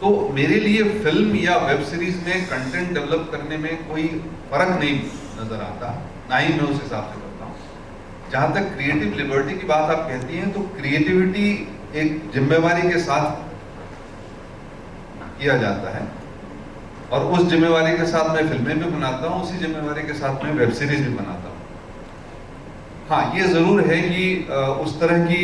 तो मेरे लिए फिल्म या वेब सीरीज में कंटेंट डेवलप करने में कोई फर्क नहीं नजर आता, ना ही मैं उस हिसाब से करता हूँ। जहाँ तक क्रिएटिव लिबर्टी की बात आप कहती हैं, तो क्रिएटिविटी एक जिम्मेवारी के साथ किया जाता है, और उस जिम्मेवारी के साथ मैं फिल्में भी बनाता हूँ, उसी जिम्मेवारी के साथ मैं वेब सीरीज भी बनाता हूँ। हाँ, ये जरूर है कि उस तरह की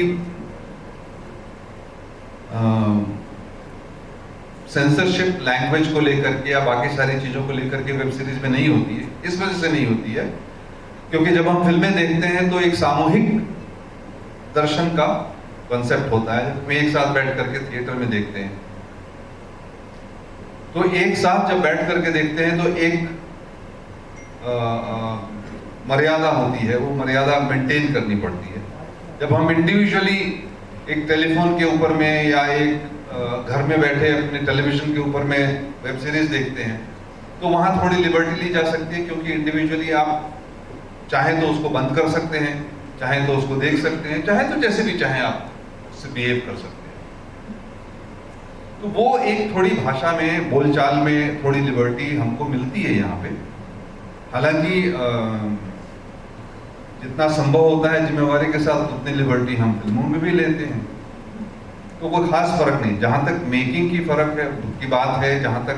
सेंसरशिप लैंग्वेज को लेकर के या बाकी सारी चीजों को लेकर के वेब सीरीज में नहीं होती है। इस वजह से नहीं होती है क्योंकि जब हम फिल्में देखते हैं तो एक सामूहिक दर्शन का कॉन्सेप्ट होता है। हम एक साथ बैठ करके थिएटर में देखते हैं, तो एक साथ जब बैठ करके देखते हैं तो एक मर्यादा होती है, वो मर्यादा मेंटेन करनी पड़ती है। जब हम इंडिविजुअली एक टेलीफोन के ऊपर में या एक घर में बैठे अपने टेलीविजन के ऊपर में वेब सीरीज देखते हैं, तो वहां थोड़ी लिबर्टी ली जा सकती है, क्योंकि इंडिविजुअली आप चाहे तो उसको बंद कर सकते हैं, चाहे तो उसको देख सकते हैं, चाहे तो जैसे भी चाहे आप उससे बिहेव कर सकते हैं। तो वो एक थोड़ी भाषा में, बोलचाल में थोड़ी लिबर्टी हमको मिलती है यहाँ पे। हालांकि जितना संभव होता है जिम्मेवारी के साथ, उतनी लिबर्टी हम फिल्मों में भी लेते हैं, तो कोई खास फर्क नहीं। जहां तक मेकिंग की फर्क है की बात है, जहां तक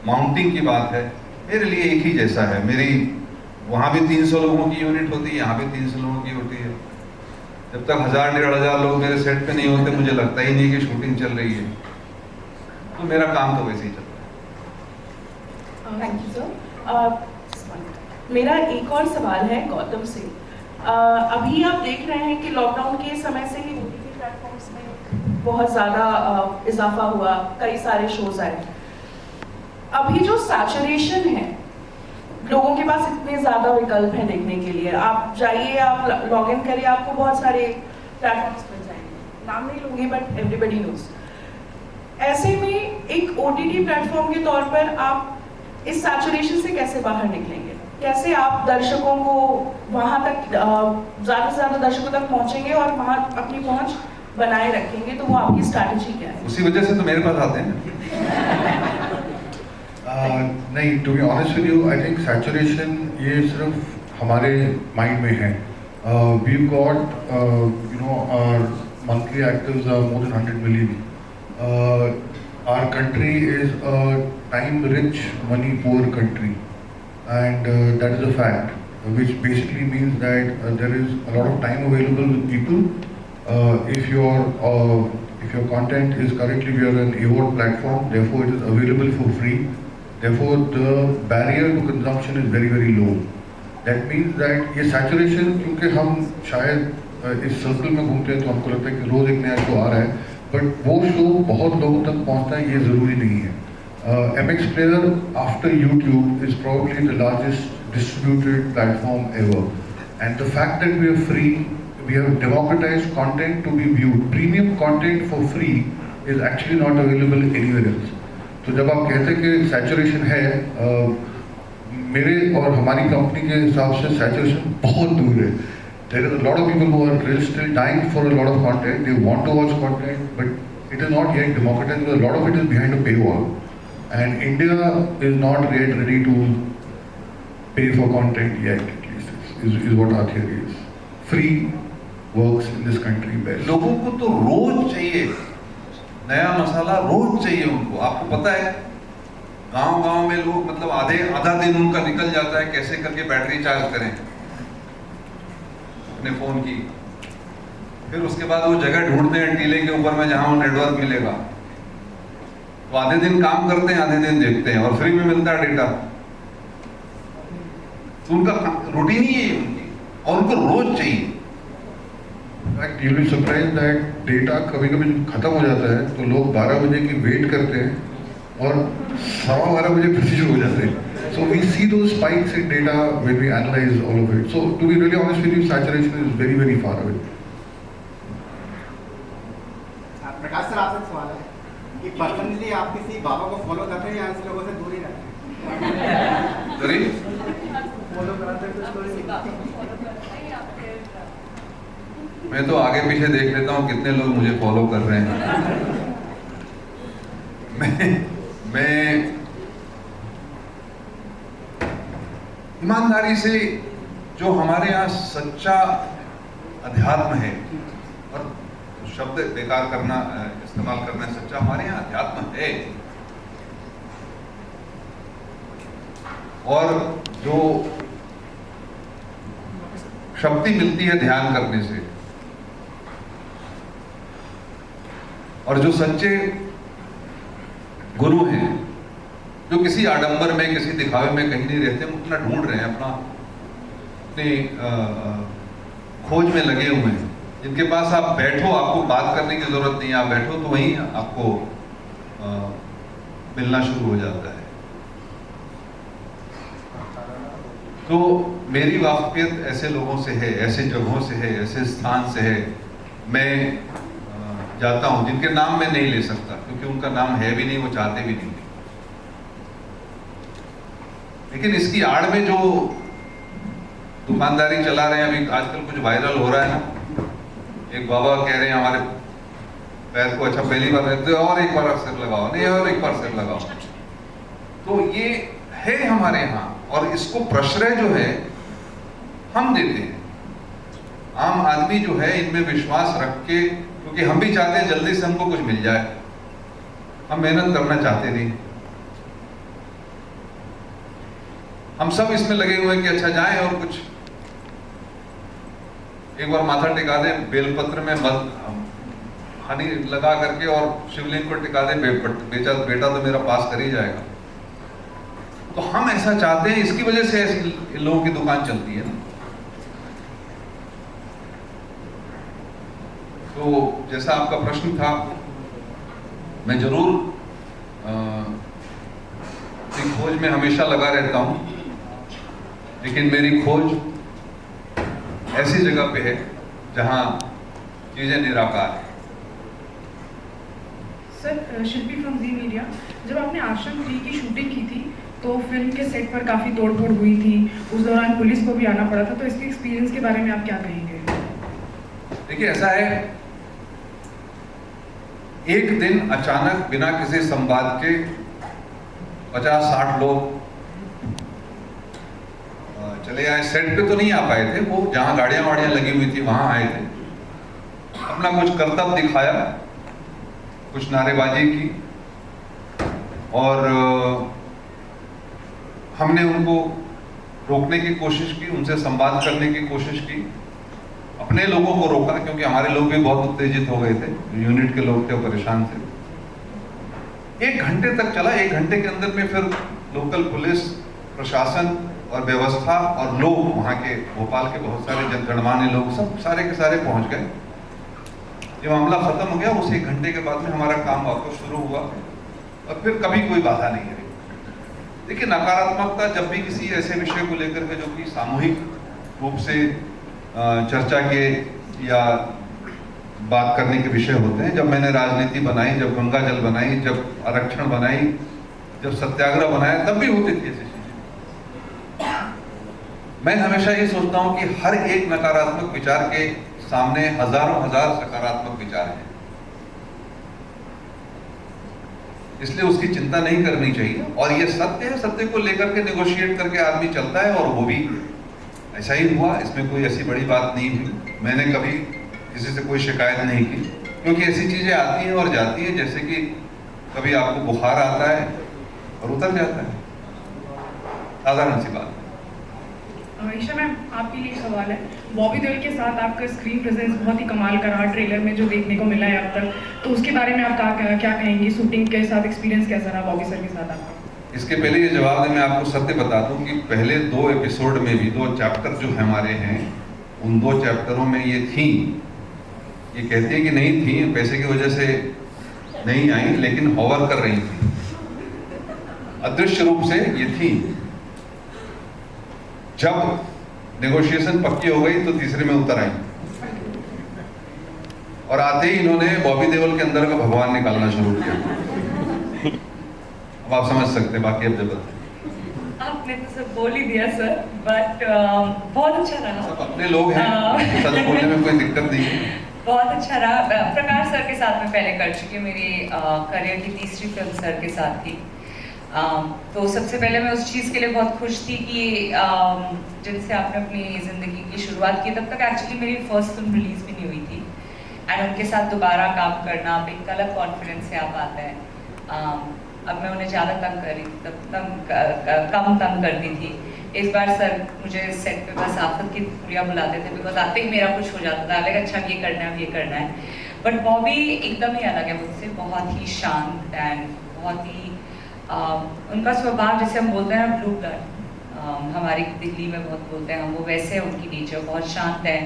माउंटिंग की बात है, मेरे लिए एक ही जैसा है। मेरी वहां भी 300 लोगों की यूनिट होती है, यहाँ भी 300 लोगों की होती है। जब तक 1000-1500 लोग मेरे सेट पे नहीं होते, मुझे लगता ही नहीं कि शूटिंग चल रही है। तो मेरा काम तो वैसे ही चलता है। Thank you sir. मेरा एक और सवाल है गौतम से। अभी आप देख रहे हैं कि लॉकडाउन के समय से ही OTT प्लेटफॉर्म्स में बहुत ज़्यादा इजाफा हुआ, कई सारे शोज आए। अभी जो सैचुरेशन है, लोगों के पास इतने ज़्यादा विकल्प हैं देखने के लिए, आप जाइए, आप लॉग इन करिए, आपको बहुत सारे प्लेटफॉर्म्स मिल जाएंगे। नाम नहीं लूँगी बट एवरीबडी नोज। ऐसे में एक OTT प्लेटफॉर्म के तौर पर आप इस सैचुरेशन से कैसे बाहर निकलेंगे? कैसे आप दर्शकों को वहां तक, ज़्यादा से ज़्यादा दर्शकों तक पहुंचेंगे और वहां अपनी पहुंच बनाए रखेंगे? तो वो आपकी स्ट्रैटेजी क्या है? उसी वजह से तो मेरे पास आते हैं। नहीं, to be honest with you, I think saturation ये सिर्फ हमारे माइंड में है। We got our monthly actives are more than 100 million. Our country is a time rich money poor country, and that is a fact, which basically means that there is a lot of time available with people. If your content is currently, we are an AVOD platform, therefore it is available for free. Therefore the barrier to consumption is very very low. That means that ये saturation, क्योंकि हम शायद इस circle में घूमते हैं तो हमको लगता है कि रोज एक नया शो आ रहा है, बट वो शो बहुत लोगों तक पहुंचता है ये जरूरी नहीं है। MX Player after YouTube is probably the largest distributed platform ever, and the fact that we are free, we have democratized content to be viewed. Premium content for free is actually not available anywhere else. तो जब आप कहते हैं कि saturation है, मेरे और हमारी कंपनी के हिसाब से saturation बहुत दूर है। There is a lot of people who are still dying for a lot of content. They want to watch content, but it is not yet democratized because a lot of it is behind a paywall. And India is not yet ready to pay for content yet, at least, is what our theory is. Free works in this country best. लोगों को तो रोज चाहिए नया मसाला, रोज चाहिए उनको। आपको पता है गांव-गांव में लोग, मतलब आधा दिन उनका निकल जाता है कैसे करके बैटरी चार्ज करें अपने फोन की। फिर उसके बाद वो जगह ढूंढते हैं टीले के ऊपर में जहां वो नेटवर्क मिलेगा। तो आधे दिन काम करते हैं, आधे दिन देखते हैं, और फ्री में मिलता है डेटा। तो उनका रूटीन ही है उनकी, और उनको रोज चाहिए। You'll be surprised that data कभी-कभी खत्म हो जाता है तो लोग 12 बजे की वेट करते हैं और 12:15 बजे फिर शुरू हो जाते हैं। So we see those spikes in data when we analyze all of it. So to be really honest with you, saturation is very very far away. Prakash sir, आपसे सवाल है कि पर्सनली आप किसी बाबा को फॉलो करते हैं या ऐसे लोगों से दूर ही रहते हैं? फॉलो कराते हैं तो स्टोरी मैं तो आगे पीछे देख लेता हूँ कितने लोग मुझे फॉलो कर रहे हैं। मैं ईमानदारी से जो हमारे यहाँ सच्चा अध्यात्म है, और शब्द बेकार करना इस्तेमाल करना सच्चा, हमारे यहाँ अध्यात्म है, और जो शक्ति मिलती है ध्यान करने से, और जो सच्चे गुरु हैं, जो किसी आडंबर में, किसी दिखावे में कहीं नहीं रहते, हम अपना ढूंढ रहे हैं, अपनी खोज में लगे हुए हैं, जिनके पास आप बैठो, आपको बात करने की जरूरत नहीं है, आप बैठो तो वहीं आपको मिलना शुरू हो जाता है। तो मेरी वाकफियत ऐसे लोगों से है, ऐसे जगहों से है, ऐसे स्थान से है। मैं जाता हूं जिनके नाम मैं नहीं ले सकता, क्योंकि उनका नाम है भी नहीं, वो चाहते भी नहीं, लेकिन इसकी आड़ में जो दुकानदारी चला रहे हैं, अभी आजकल कुछ वायरल हो रहा है ना, एक बाबा कह रहे हैं हमारे पैर को अच्छा पहली बार रहते और एक बार सिर लगाओ, नहीं और एक बार सिर लगाओ, तो ये है हमारे यहाँ, और इसको प्रश्रय जो है हम देते हैं। आम आदमी जो है इनमें विश्वास रख के, क्योंकि हम भी चाहते हैं जल्दी से हमको कुछ मिल जाए, हम मेहनत करना चाहते नहीं, हम सब इसमें लगे हुए हैं कि अच्छा जाएं और कुछ एक बार माथा टिका दें बेलपत्र में हनी लगा करके, और शिवलिंग को टिका दें, बेटा तो मेरा पास कर ही जाएगा। तो हम ऐसा चाहते हैं, इसकी वजह से ऐसी लोगों की दुकान चलती है ना। तो जैसा आपका प्रश्न था, मैं जरूर खोज में हमेशा लगा रहता हूं, लेकिन मेरी खोज ऐसी जगह पे है जहां चीजें निराकार है। Sir, Shilpi from Zee media, जब आपने आश्रम 3 की शूटिंग की थी तो फिल्म के सेट पर काफ़ी तोड़फोड़ हुई थी, उस दौरान पुलिस को भी आना पड़ा था, तो इसके एक्सपीरियंस के बारे में आप क्या कहेंगे? देखिए, ऐसा है, एक दिन अचानक बिना किसी संवाद के 50-60 लोग चले आए। सेट पे तो नहीं आ पाए थे, वो जहां गाड़ियां वाड़ियां लगी हुई थी वहां आए थे, अपना कुछ कर्तव्य दिखाया, कुछ नारेबाजी की, और हमने उनको रोकने की कोशिश की, उनसे संवाद करने की कोशिश की, अपने लोगों को रोका, क्योंकि हमारे लोग भी बहुत उत्तेजित हो गए थे, यूनिट के लोग थे, परेशान थे। 1 घंटे तक चला। 1 घंटे के अंदर में फिर लोकल पुलिस प्रशासन और व्यवस्था और लोग, वहाँ के भोपाल के बहुत सारे गणमान्य लोग, सब सारे के सारे पहुंच गए। जब मामला खत्म हो गया, उस 1 घंटे के बाद में हमारा काम वापस शुरू हुआ, और फिर कभी कोई बाधा नहीं रही। देखिए, नकारात्मकता जब भी किसी ऐसे विषय को लेकर के जो कि सामूहिक रूप से चर्चा के या बात करने के विषय होते हैं, जब मैंने राजनीति बनाई, जब गंगा जल बनाई, जब आरक्षण बनाई, जब सत्याग्रह बनाया, तब भी होती थी ऐसी चीजें। मैं हमेशा ये सोचता हूं कि हर एक नकारात्मक विचार के सामने हजारों हजार सकारात्मक विचार हैं, इसलिए उसकी चिंता नहीं करनी चाहिए। और ये सत्य है, सत्य को लेकर के नेगोशिएट करके आदमी चलता है, और वो भी ऐसा ही हुआ, इसमें कोई ऐसी बड़ी बात नहीं हुई। मैंने कभी किसी से कोई शिकायत नहीं की, क्योंकि ऐसी चीजें आती हैं और जाती हैं, जैसे कि कभी आपको बुखार आता है और उतर जाता है, साधारण सी बात। ईशा मैम, आपके लिए एक सवाल है। बॉबी देओल के साथ आपका स्क्रीन प्रेजेंस बहुत ही कमाल का रहा, ट्रेलर में जो देखने को मिला है अब तक, तो उसके बारे में आप क्या कहेंगे? शूटिंग के साथ एक्सपीरियंस कैसा रहा बॉबी सर के साथ आपका? इसके पहले ये जवाब है, मैं आपको सत्य बता दूं कि पहले 2 एपिसोड में भी 2 चैप्टर जो हमारे हैं, उन 2 चैप्टरों में ये थी, ये कहती है कि नहीं थी, पैसे की वजह से नहीं आई, लेकिन हॉवर कर रही थी, अदृश्य रूप से ये थी। जब नेगोशिएशन पक्की हो गई तो तीसरे में उतर आई, और आते ही इन्होंने बॉबी देओल के अंदर का भगवान निकालना शुरू किया। अब आप समझ सकते हैं, बाकी अब जब आपने तो सब बोल ही दिया सर, बट बहुत अच्छा रहा। सब अपने लोग हैं, सच बोलने में कोई दिक्कत नहीं है। बहुत अच्छा रहा। प्रकाश सर के साथ मैं पहले कर चुकी हूँ, मेरी करियर की तीसरी फिल्म सर के साथ थी। तो सबसे पहले मैं उस चीज़ के लिए बहुत खुश थी कि जिनसे आपने अपनी ज़िंदगी की शुरुआत की, तब तक एक्चुअली मेरी फर्स्ट फिल्म रिलीज़ भी नहीं हुई थी, एंड उनके साथ दोबारा काम करना आप एक अलग कॉन्फिडेंस से आप आता है। अब मैं उन्हें ज़्यादा तंग कर रही थी, तब कम तंग करती थी। इस बार सर मुझे सेट पे बस आफत की पूरिया बुलाते थे, बिकॉज आते ही मेरा कुछ हो जाता था, अलग अच्छा ये करना है, ये करना है। बट बॉबी एकदम ही अलग है मुझसे, बहुत ही शांत एंड बहुत ही उनका स्वभाव, जैसे हम बोलते हैं ना ब्लू ब्लड, हमारी दिल्ली में बहुत बोलते हैं हम, वो वैसे है उनकी नेचर, बहुत शांत है।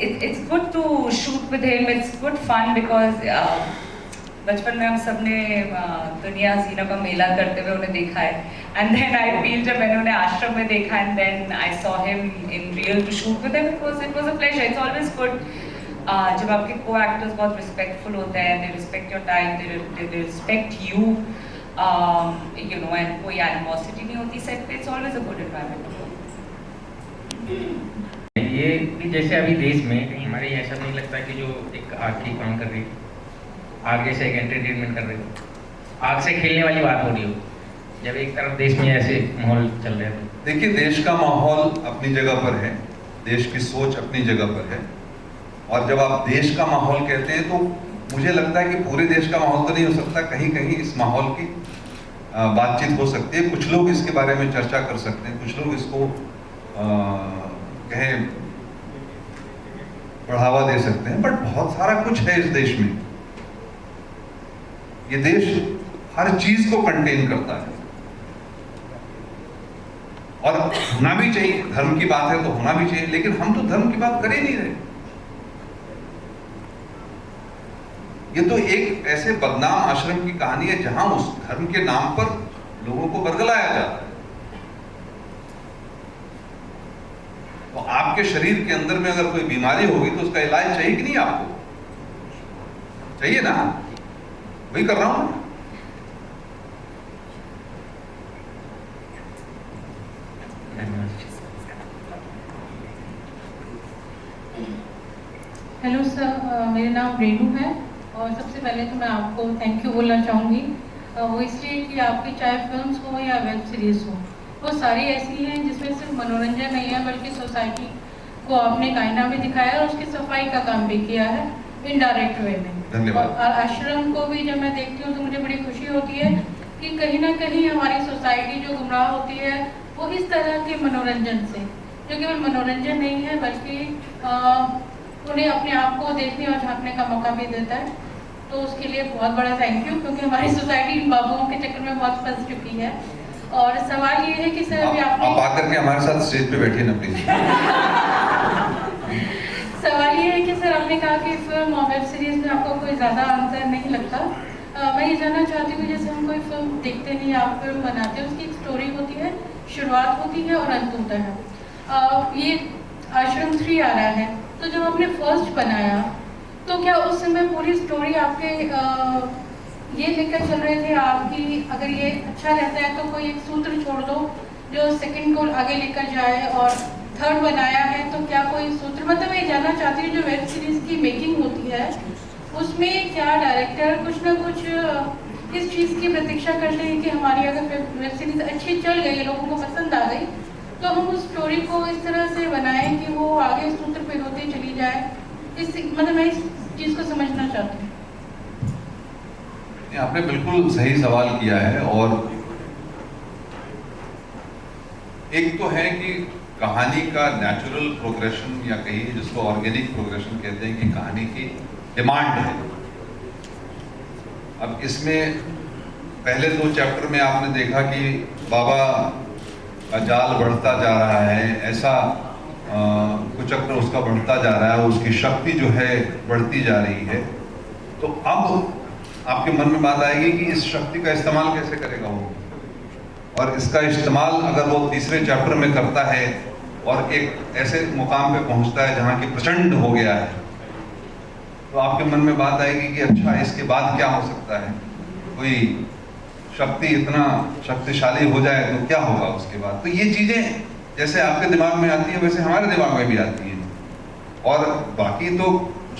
It's good to shoot with him, it's good fun, because बचपन में हम सब ने दुनिया हसीना का मेला करते हुए उन्हें देखा है, एंड देन आई फील जब मैंने उन्हें आश्रम में देखा and then I saw him in real to shoot with him, it was a pleasure. It's always good जब आपके को एक्टर्स बहुत रिस्पेक्टफुल होते हैं, they respect your time, they respect you, you know, and कोई एनिमोसिटी नहीं होती set पे, it's always a good environment. ये कि जैसे अभी देश में कहीं हमारे ऐसा नहीं लगता कि जो एक आग की काम कर रही है, आग जैसे एक एंटरटेनमेंट कर रही हो, आग से खेलने वाली बात हो रही हो, जब एक तरफ देश में ऐसे माहौल चल रहे हैं। देखिए, देश का माहौल अपनी जगह पर है, देश की सोच अपनी जगह पर है, और जब आप देश का माहौल कहते हैं तो मुझे लगता है कि पूरे देश का माहौल तो नहीं हो सकता, कहीं कहीं इस माहौल की बातचीत हो सकती है, कुछ लोग इसके बारे में चर्चा कर सकते हैं, कुछ लोग इसको कहें बढ़ावा दे सकते हैं, बट बहुत सारा कुछ है इस देश में। ये देश हर चीज को कंटेन करता है, और होना भी चाहिए, धर्म की बात है तो होना भी चाहिए, लेकिन हम तो धर्म की बात कर ही नहीं रहे। ये तो एक ऐसे बदनाम आश्रम की कहानी है जहां उस धर्म के नाम पर लोगों को बरगलाया जाता है। तो आपके शरीर के अंदर में अगर कोई बीमारी होगी तो उसका इलाज चाहिए कि नहीं? आपको चाहिए ना, वही कर रहा हूं। हेलो सर, मेरा नाम रेनू है, और सबसे पहले तो मैं आपको थैंक यू बोलना चाहूँगी। वो इसलिए कि आपकी चाहे फिल्म्स हो या वेब सीरीज़ हो, वो सारी ऐसी हैं जिसमें सिर्फ मनोरंजन नहीं है, बल्कि सोसाइटी को आपने आईना में दिखाया है और उसकी सफाई का काम भी किया है इनडायरेक्ट वे में। धन्यवाद। और आश्रम को भी जब मैं देखती हूँ तो मुझे बड़ी खुशी होती है कि कहीं ना कहीं हमारी सोसाइटी जो गुमराह होती है वो इस तरह के मनोरंजन से, जो केवल मनोरंजन नहीं है बल्कि उन्हें अपने आप को देखने और झांकने का मौका भी देता है। तो उसके लिए बहुत बड़ा थैंक यू, क्योंकि हमारी सोसाइटी इन बाबुओं के चक्कर में बहुत फंस चुकी है। और सवाल ये है कि सर अभी आप आकर के हमारे साथ स्टेज पे बैठिए ना प्लीज। सवाल ये है कि सर आपने कहा कि फिल्म और वेब सीरीज में आपको कोई ज़्यादा अंतर नहीं लगता। मैं ये जानना चाहती हूँ, जैसे हम कोई फिल्म देखते नहीं, आप फिल्म बनाते हैं, उसकी एक स्टोरी होती है, शुरुआत होती है और अंत होता है। ये आश्रम 3 आ रहा है, तो जब आपने फर्स्ट बनाया तो क्या उस समय पूरी स्टोरी आपके ये लेकर चल रहे थे आपकी, अगर ये अच्छा रहता है तो कोई एक सूत्र छोड़ दो जो सेकंड को आगे लेकर जाए, और थर्ड बनाया है तो क्या कोई सूत्र, मतलब मैं जानना चाहती हूँ जो वेब सीरीज की मेकिंग होती है उसमें क्या डायरेक्टर कुछ ना कुछ इस चीज़ की प्रतीक्षा करते हैं कि हमारी अगर वेब सीरीज अच्छी चल गई, लोगों को पसंद आ गई, तो हम उस स्टोरी को इस तरह से बनाएं कि वो आगे सूत्र पे होती चली जाए। मतलब मैं इस चीज़ को समझना चाहती हूँ। आपने बिल्कुल सही सवाल किया है, और एक तो है कि कहानी का नेचुरल प्रोग्रेशन, या कहिए जिसको ऑर्गेनिक प्रोग्रेशन कहते हैं, कि कहानी की डिमांड है। अब इसमें पहले 2 चैप्टर में आपने देखा कि बाबा का जाल बढ़ता जा रहा है, ऐसा कुचक्र उसका बढ़ता जा रहा है, उसकी शक्ति जो है बढ़ती जा रही है। तो अब आपके मन में बात आएगी कि इस शक्ति का इस्तेमाल कैसे करेगा वो, और इसका इस्तेमाल अगर वो 3रे चैप्टर में करता है और एक ऐसे मुकाम पे पहुंचता है जहाँ की प्रचंड हो गया है, तो आपके मन में बात आएगी कि अच्छा इसके बाद क्या हो सकता है, कोई शक्ति इतना शक्तिशाली हो जाए तो क्या होगा उसके बाद। तो ये चीजें जैसे आपके दिमाग में आती है वैसे हमारे दिमाग में भी आती है। और बाकी तो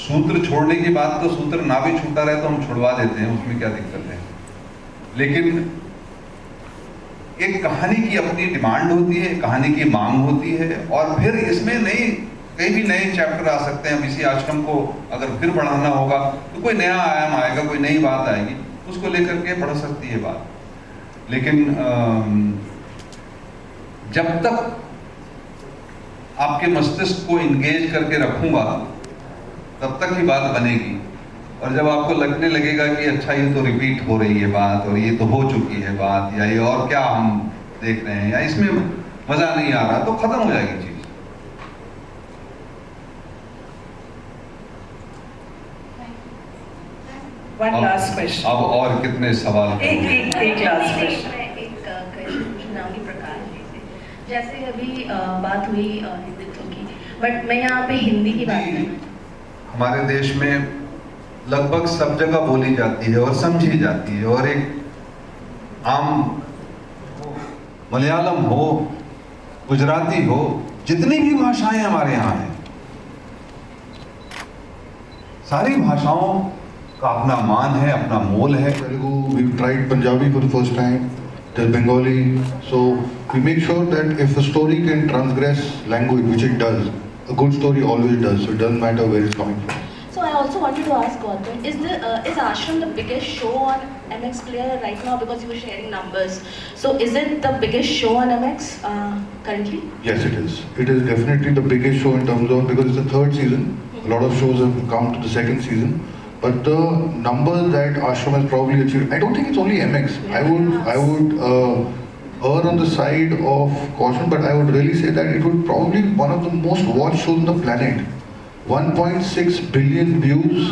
सूत्र छोड़ने की बात, तो सूत्र ना भी छूटा रहे तो हम छुड़वा देते हैं, उसमें क्या दिक्कत है। लेकिन एक कहानी की अपनी डिमांड होती है, कहानी की मांग होती है, और फिर इसमें कई भी नए चैप्टर आ सकते हैं। अब इसी आश्रम को अगर फिर बढ़ाना होगा तो कोई नया आयाम आएगा, कोई नई बात आएगी, उसको लेकर के बढ़ सकती है बात। लेकिन जब तक आपके मस्तिष्क को इंगेज करके रखूंगा तब तक ही बात बनेगी। और जब आपको लगने लगेगा कि अच्छा ये तो रिपीट हो रही है बात, और ये तो हो चुकी है बात, या ये और क्या हम देख रहे हैं, या इसमें मजा नहीं आ रहा, तो खत्म हो जाएगी चीज। One last question. अब और कितने सवाल? एक लास्ट क्वेश्चन। एक क्वेश्चन पूछना होगी प्रकाश जी से। जैसे अभी बात हुई हिंदुत्व की, बट मैं यहाँ पे हिंदी की बात करना। हमारे देश में लगभग सब जगह बोली जाती है और समझी जाती है, और एक आम मलयालम हो, गुजराती हो, जितनी भी भाषाएं हमारे यहाँ हैं, सारी भाषाओं का अपना मान है, अपना मोल है। Telugu, we've tried Punjabi for the first time, there's Bengali, so we make sure that if a story can transgress language, which it does, a good story always does, so it doesn't matter where it's coming from. So I also wanted to ask Gautam, is Ashram the biggest show on MX Player right now, because you were sharing numbers? So is it the biggest show on MX currently? Yes, it is. It is definitely the biggest show in terms of, because it's the third season. A lot of shows have come to the second season. But the numbers that Ashram has probably achieved, I don't think it's only MX. I would err on the side of caution, but I would really say that it would probably be one of the most watched shows on the planet. 1.6 billion views,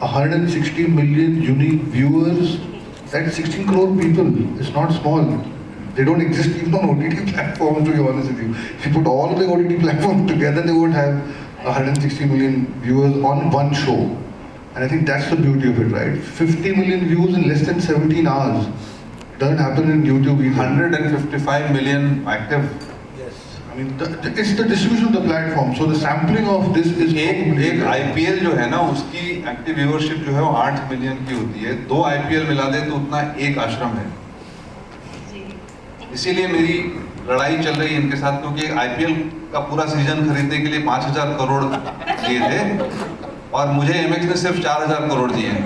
160 million unique viewers. That's 16 crore people. It's not small. They don't exist even on OTT platforms, to be honest with you. If you put all the OTT platforms together, they would have 160 million viewers on one show. And I think that's the beauty of it, right? 50 million views in less than 17 hours. It doesn't happen in YouTube either. 155 million active. Yes. I mean, it's the distribution of the platform. So the sampling of this is... एक IPL जो है ना, उसकी active viewership जो है वो 8 million की होती है। 2 IPL मिला दे तो उतना एक आश्रम है। इसीलिए मेरी लड़ाई चल रही है इनके साथ, क्योंकि IPL का पूरा सीजन खरीदने के लिए 5,000 करोड़ दिए थे, और मुझे MX ने सिर्फ 4,000 करोड़ दिए हैं।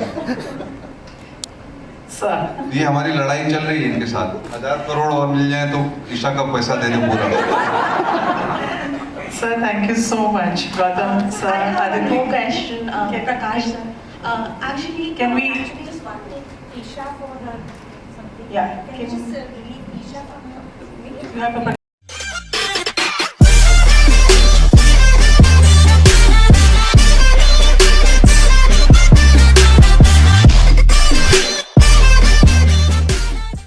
ये हमारी लड़ाई चल रही है इनके साथ। 1,000 करोड़ और मिल जाए तो ईशा का पैसा दे दे पूरा। Sir, thank you so much. Gautam, sir, I have Aditi. no question, Prakash sir. Actually, Can we- just one thing, Isha for her something. Yeah, Can you just relieve Isha from her? You have a